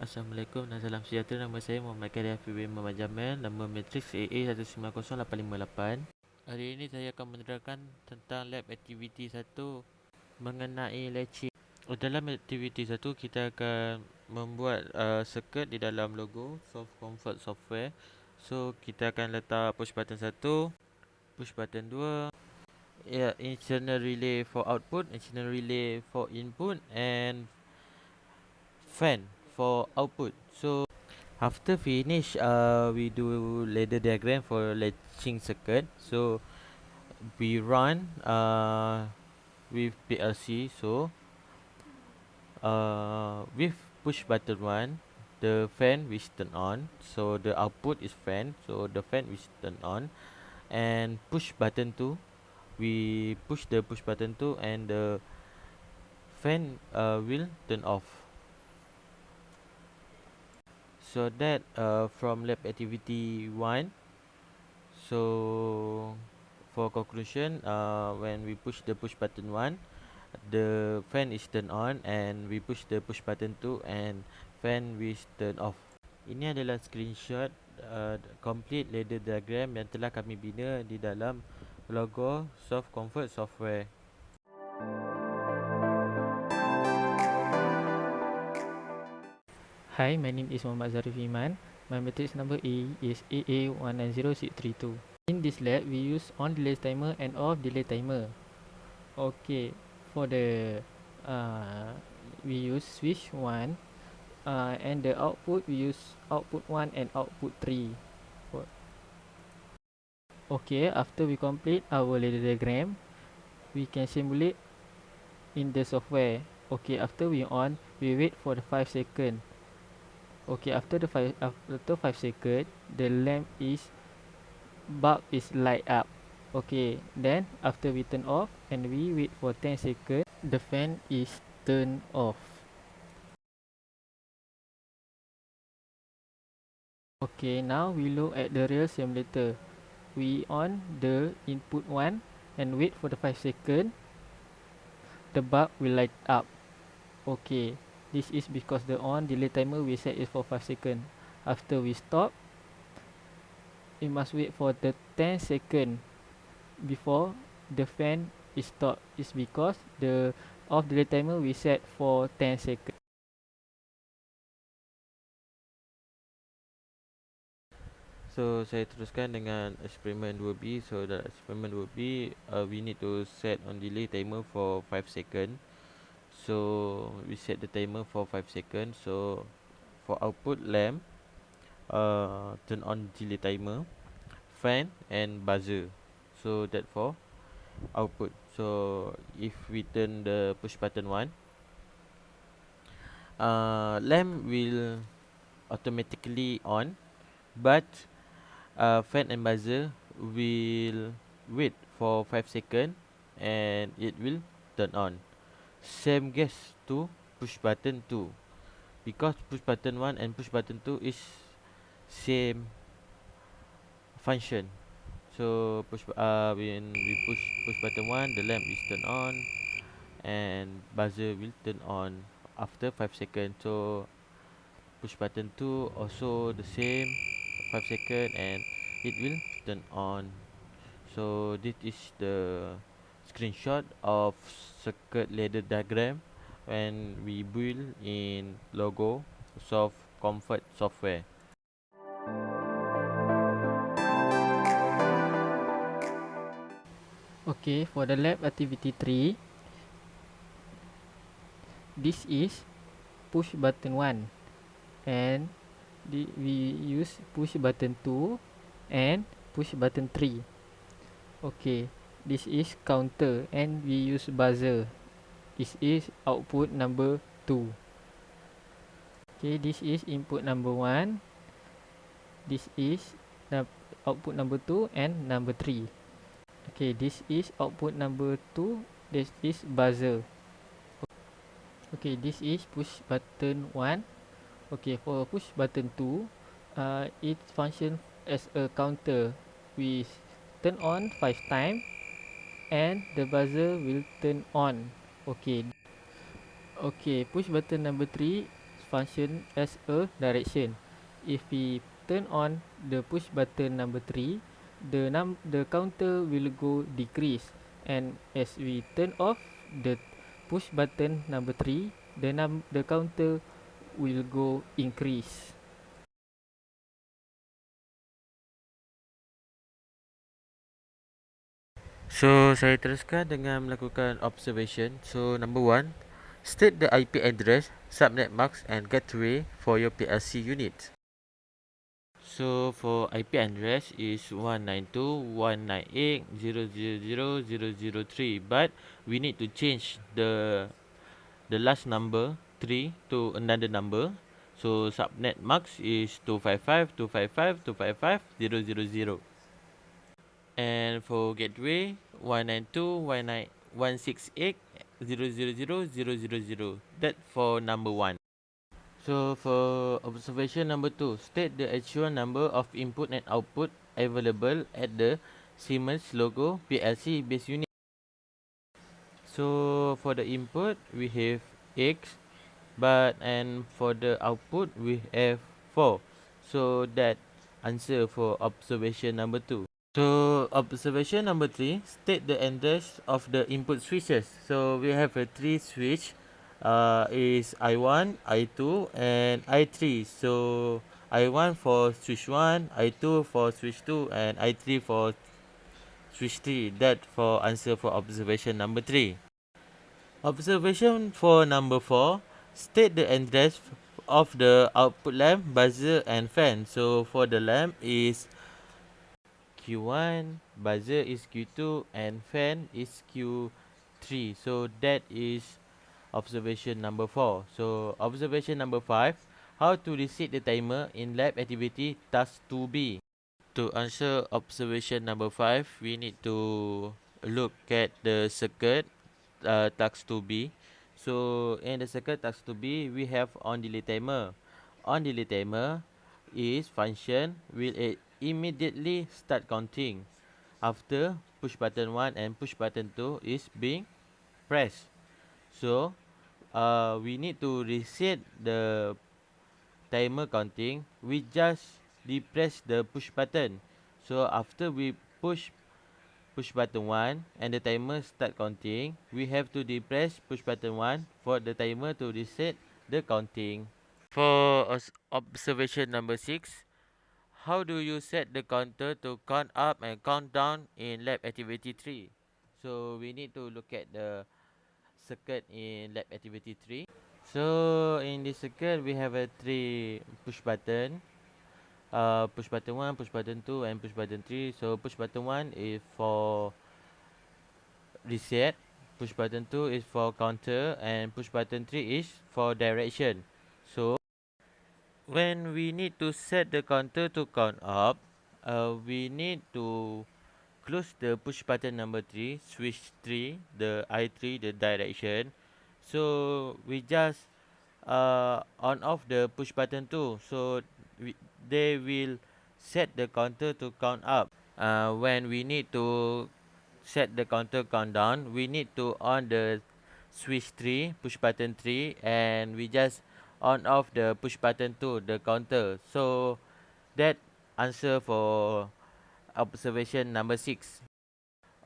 Assalamualaikum dan salam sejahtera. Nama saya Muhammad Kadir Hafiz Muhammad Jamil, nama matriks AA1900858. Hari ini saya akan menerangkan tentang lab aktiviti 1 mengenai latching. Dalam aktiviti 1 kita akan membuat circuit di dalam logo Soft Comfort Software. So kita akan letak push button 1, push button 2, internal relay for output, internal relay for input, and fan for output. So after finish, we do ladder diagram for latching circuit. So we run with PLC. So with push button 1, the fan will turn on. So the output is fan. So the fan will turn on. And push button 2, we push the push button 2, and the fan will turn off. So that from lab activity 1. So for conclusion, when we push the push button 1, the fan is turned on, and we push the push button 2 and fan will turn off. Ini adalah screenshot complete ladder diagram yang telah kami bina di dalam logo Soft Comfort Software. Hi, my name is Muhammad Zarif Iman. My matrix number A is AA190632. In this lab, we use on delay timer and off delay timer. Okay, for the we use switch 1, and the output we use output 1 and output 3. Okay, after we complete our ladder diagram, we can simulate in the software. Okay, after we on, we wait for the 5 seconds. Okay, after 5 seconds, the lamp bulb is light up. Okay, then after we turn off and we wait for 10 seconds, the fan is turned off. Okay, now we look at the real simulator. We on the input 1 and wait for the 5 seconds. The bulb will light up. Okay, this is because the on delay timer we set is for 5 seconds. After we stop, we must wait for the 10 seconds before the fan is stopped. Is because the off delay timer we set for 10 seconds. So saya teruskan dengan eksperimen 2B. So dalam eksperimen 2B, we need to set on delay timer for 5 seconds. So we set the timer for 5 seconds. So for output lamp, turn on delay timer, fan and buzzer. So that for output. So if we turn the push button 1, lamp will automatically on, but fan and buzzer will wait for 5 seconds and it will turn on. Same case to push button 2, because push button 1 and push button 2 is same function. So when we push button 1, the lamp is turned on and buzzer will turn on after 5 seconds. So push button 2 also the same 5 seconds and it will turn on. So this is the screenshot of circuit ladder diagram when we build in logo Soft Comfort Software. Okay, for the lab activity 3, this is push button 1 and we use push button 2 and push button 3. Okay, this is counter and we use buzzer. This is output number 2. Okay, this is input number 1. This is output number 2 and number 3. Okay, this is output number 2. This is buzzer. Okay, this is push button 1. Okay, for push button 2, it function as a counter. We turn on 5 times and the buzzer will turn on. Okay. Okay, push button number 3 function as a direction. If we turn on the push button number 3, the counter will go decrease, and as we turn off the push button number 3, the counter will go increase. So, saya teruskan dengan melakukan observation. So, number one, state the IP address, subnet mask and gateway for your PLC unit. So, for IP address is 192.198.000.003, but we need to change the last number 3 to another number. So, subnet mask is 255.255.255.000. And for gateway 192.168.000.000. That for number 1. So for observation number 2, state the actual number of input and output available at the Siemens logo PLC base unit. So for the input we have X, and for the output we have 4. So that answer for observation number 2. So observation number 3, state the address of the input switches. So we have a 3 switch, is I1, I2 and I3. So I1 for switch 1, I2 for switch 2 and I3 for switch 3. That for answer for observation number 3. Observation for number 4, state the address of the output lamp, buzzer and fan. So for the lamp is Q1, buzzer is Q2 and fan is Q3. So that is observation number 4. So observation number 5, how to reset the timer in lab activity task 2B. To answer observation number 5, we need to look at the circuit task 2B. So in the circuit task 2B, we have on delay timer. On delay timer is function will immediately start counting after push button 1 and push button 2 is being pressed. So we need to reset the timer counting. We just depress the push button. So after we push button 1 and the timer start counting, we have to depress push button 1 for the timer to reset the counting. For observation number 6, how do you set the counter to count up and count down in lab activity 3? So we need to look at the circuit in lab activity 3. So in this circuit we have a 3 push button. Push button 1, push button 2 and push button 3. So push button 1 is for reset, push button 2 is for counter and push button 3 is for direction. So when we need to set the counter to count up, we need to close the push button number 3, switch 3, the I3, the direction. So we just on off the push button 2. So they will set the counter to count up. When we need to set the counter countdown, we need to on the switch 3, push button 3, and we just on off the push button 2, the counter. So that answer for observation number 6.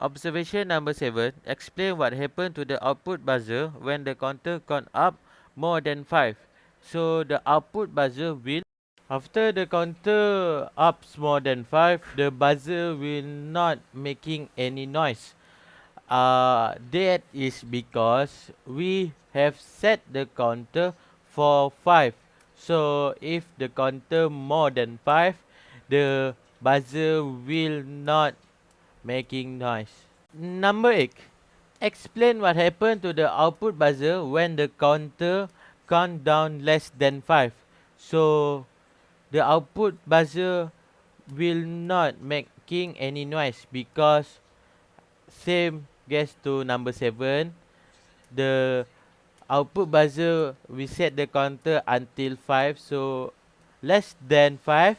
Observation number 7, explain what happened to the output buzzer when the counter count up more than 5. So the output buzzer will, after the counter ups more than 5, the buzzer will not making any noise. That is because we have set the counter for 5. So if the counter more than 5, the buzzer will not making noise. Number 8. Explain what happened to the output buzzer when the counter count down less than 5. So the output buzzer will not making any noise because same guess to number 7. The output buzzer we set the counter until 5. So less than 5,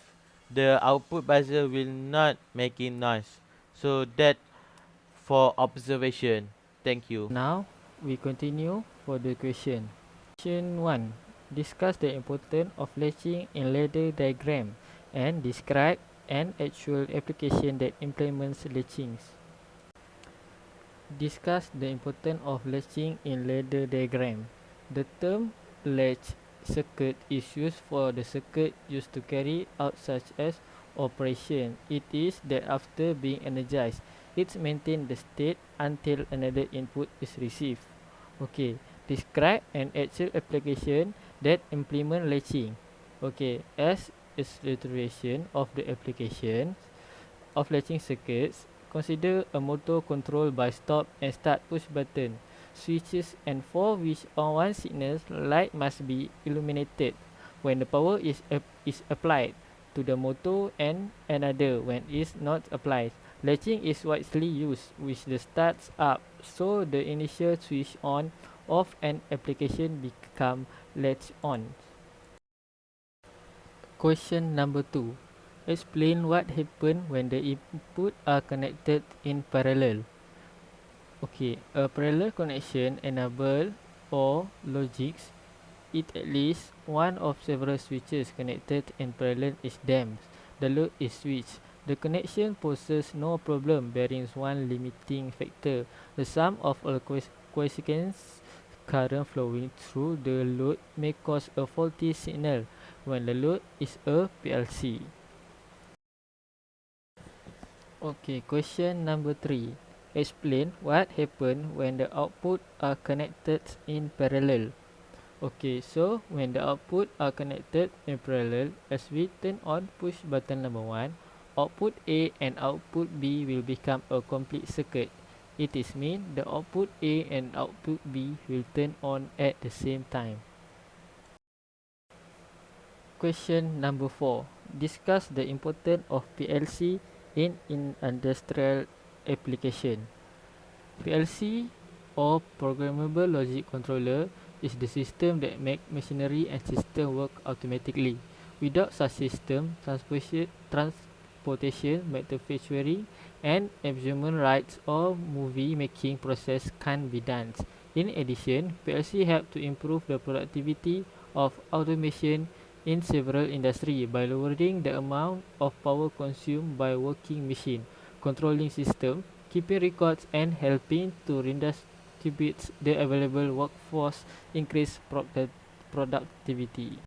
the output buzzer will not making noise. So that for observation. Thank you. Now we continue for the question. Question 1. Discuss the importance of latching in ladder diagram and describe an actual application that implements latchings. Discuss the importance of latching in ladder diagram. The term latch circuit is used for the circuit used to carry out such as operation. It is that after being energized, it maintains the state until another input is received. Okay, describe an actual application that implement latching. Okay, as illustration of the application of latching circuits, consider a motor controlled by stop and start push button switches, and for which on one signal light must be illuminated when the power is applied to the motor and another when it is not applied. Latching is widely used with the starts up, so the initial switch on of an application become latch on. Question number 2. Explain what happens when the input are connected in parallel. Okay, a parallel connection enable or logics it at least one of several switches connected in parallel is damped. The load is switched. The connection poses no problem bearing one limiting factor. The sum of all quiescent current flowing through the load may cause a faulty signal when the load is a PLC. Okay, question number 3. Explain what happens when the output are connected in parallel. Okay, so when the output are connected in parallel, as we turn on push button number 1, output A and output B will become a complete circuit. It is mean the output A and output B will turn on at the same time. Question number 4. Discuss the importance of PLC in industrial application. PLC or Programmable Logic Controller is the system that makes machinery and system work automatically. Without such system, transportation, manufacturing, and amusement rights or movie making process can't be done. In addition, PLC help to improve the productivity of automation in several industries by lowering the amount of power consumed by working machine, controlling system, keeping records, and helping to redistribute the available workforce, increase productivity.